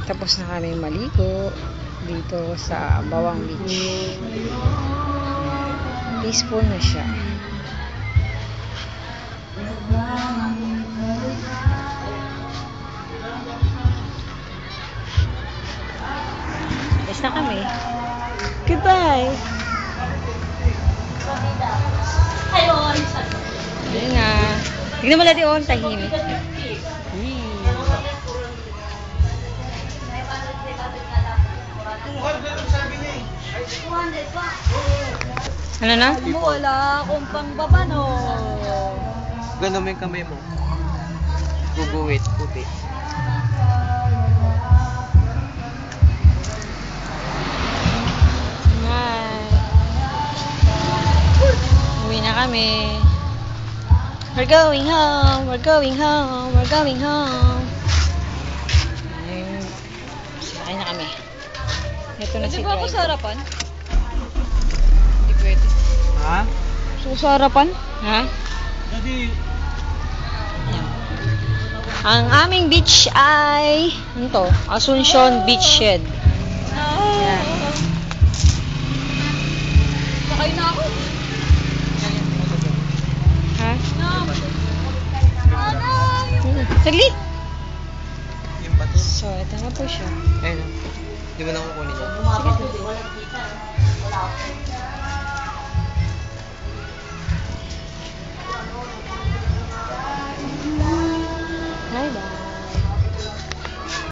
Tapos na kami maligo dito sa Bawang Beach. Peaceful na siya. Alis na kami. Goodbye! Ayun nga. Tignan mo natin yung tahimik. Ano na? Wala akong pangbaba, no? Gano'n mo yung kamay mo. Guguwit, puti. Hi. Uwi na kami. We're going home. We're going home. We're going home. Ayun. Sakay na kami. Ito na si Pwede ba ako sa driver. harapan? Hindi pwede. Ha? Gusto ko sa harapan? Ha? Jadi, Yan. Ang aming beach ay ano to? Asuncion Beach Shed. Yan. Sakay na ako. Ha? Saglit! yung bato. So, ito na po siya. Ayun. Di mo na kukunin yan. Sige.